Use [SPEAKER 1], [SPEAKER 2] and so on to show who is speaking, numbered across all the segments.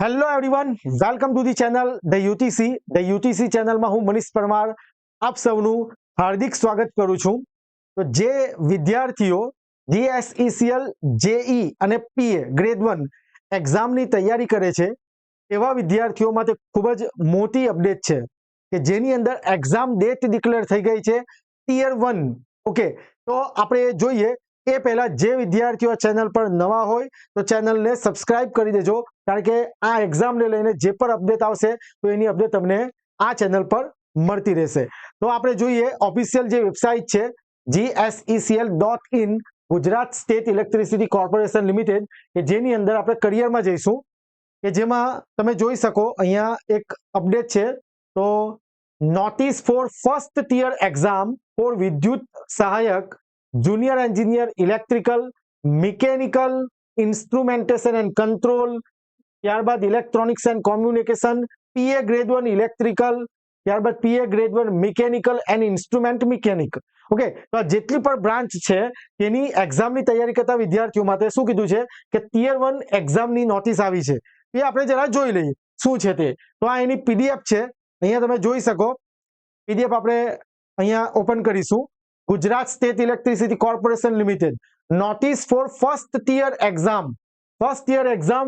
[SPEAKER 1] Hello everyone, welcome to the channel the UTC ચેનલમાં હું મનીષ પરમાર આપ સૌનું હાર્દિક સ્વાગત કરું છું. તો જે વિદ્યાર્થીઓ જીએસઈસીએલ, જેઈ અને પીએ ગ્રેડ 1 એક્ઝામની તૈયારી કરે છે એવા વિદ્યાર્થીઓ માટે ખૂબ જ મોટી અપડેટ છે કે જેની અંદર એક્ઝામ ડેટ ડિક્લેર થઈ ગઈ છે ટિયર 1. ઓકે, તો આપણે જોઈએ એ પહેલા જે વિદ્યાર્થીઓ ચેનલ પર નવા હોય તો ચેનલને સબસ્ક્રાઇબ કરી દેજો, કારણ કે આ એક્ઝામને લઈને જે પણ અપડેટ આવશે તો એની અપડેટ તમને આ ચેનલ પર મળતી રહેશે. તો આપણે જોઈએ ઓફિશિયલ જે વેબસાઇટ છે GSECL.in, Gujarat state electricity corporation limited, કે જેની અંદર આપણે કરિયરમાં જઈશું, કે જેમાં તમે જોઈ શકો અહીંયા એક અપડેટ છે. તો notice for first tier exam for વિદ્યુત સહાયક, junior engineer electrical, mechanical, instrumentation and control, ત્યારબાદ electronics and communication, PA grade 1 electrical, ત્યારબાદ PA grade 1 mechanical and instrument mechanic. Okay, તો જેટલી પણ બ્રાન્ચ છે તેની એક્ઝામની તૈયારી કરતા વિદ્યાર્થીઓ માટે શું કીધું છે કે ટિયર 1 એક્ઝામની નોટિસ આવી છે. એ આપણે જરા જોઈ લઈએ શું છે તે. તો આ એની પીડીએફ છે, અહીંયા તમે જોઈ શકો. પીડીએફ આપણે અહીંયા ઓપન કરીશું. Gujarat state electricity corporation limited, notice for first tier exam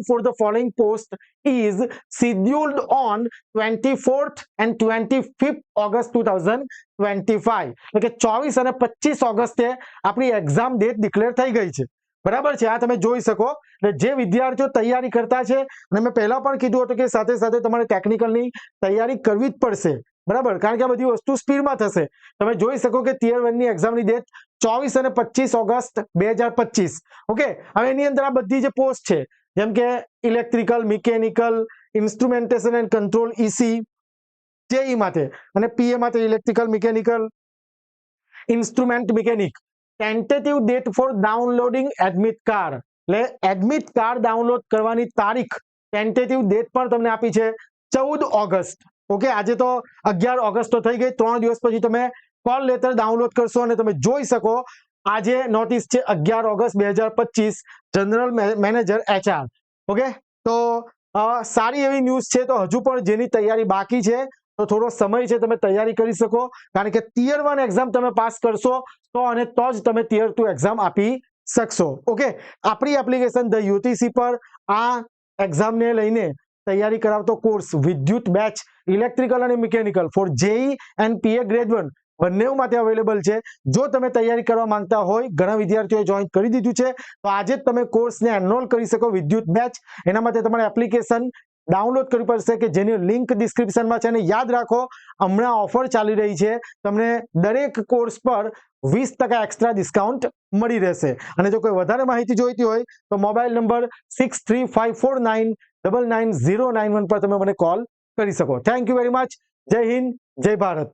[SPEAKER 1] for the following post is scheduled on 24th and 25th August 2025. એટલે કે 24 અને 25 ઓગસ્ટે આપણી એક્ઝામ ડેટ ડિક્લેર થઈ ગઈ છે. બરાબર છે, આ તમે જોઈ શકો. એટલે જે વિદ્યાર્થીઓ તૈયારી કરતા છે, અને મેં પહેલા પણ કીધું હતું કે સાથે સાથે તમારે ટેકનિકલની તૈયારી કરવી જ પડશે, બરાબર, કારણ કે આ બધી વસ્તુ સ્પીડમાં થશે. તમે જોઈ શકો કે ટિયર 1 ની એક્ઝામની ડેટ 24 અને 25 ઓગસ્ટ 2025. ઓકે, હવે એની અંદર આ બધી જે પોસ્ટ છે જેમ કે electrical, mechanical, instrumentation and control EC JE માટે, અને પીએ માટે electrical, mechanical, instrument mechanic. Tentative date for downloading admit card, એટલે એડમિટ કાર્ડ ડાઉનલોડ કરવાની તારીખ, ટેન્ટેટિવ ડેટ પણ તમને આપી છે 14 ઓગસ્ટ. ઓકે, આજે તો 11 ઓગસ્ટ તો થઈ ગઈ, 3 દિવસ પછી તમે કોલ લેટર ડાઉનલોડ કરશો અને તમે જોઈ શકો. આજે નોટિસ છે 11 August 2025, general manager HR. Okay, તો સારી એવી ન્યૂઝ છે. તો હજુ પણ જેની તૈયારી બાકી છે તો થોડો સમય છે, તમે તૈયારી કરી શકો, કારણ કે ટિયર 1 એક્ઝામ તમે પાસ કરશો તો જ તમે ટિયર 2 એક્ઝામ આપી શકશો. ઓકે, આપણી એપ્લિકેશન ધ યુટીસી પર આ એક્ઝામને લઈને તૈયારી કરાવતો કોર્સ વિદ્યુત બેચ ઇલેક્ટ્રિકલ અને mechanical for JE and PA grade 1 બંને માટે અવેલેબલ છે. જો તમે તૈયારી કરવા માંગતા હોય, ઘણા વિદ્યાર્થીઓએ જોઈન કરી દીધું છે, તો આજે જ તમે કોર્સને એનરોલ કરી શકો વિદ્યુત બેચ. એના માટે તમારે એપ્લિકેશન ડાઉનલોડ કરવી પડશે, કે જેની લિંક ડિસ્ક્રિપ્શનમાં છે. અને યાદ રાખો, હમણાં ઓફર ચાલી રહી છે, તમને દરેક કોર્સ પર 20% એક્સ્ટ્રા ડિસ્કાઉન્ટ મળી રહેશે. અને જો કોઈ વધારે માહિતી જોઈતી હોય તો મોબાઈલ નંબર 6354999091 પર તમે મને કોલ કરી શકો. Thank you very much. જય હિન્દ, જય ભારત.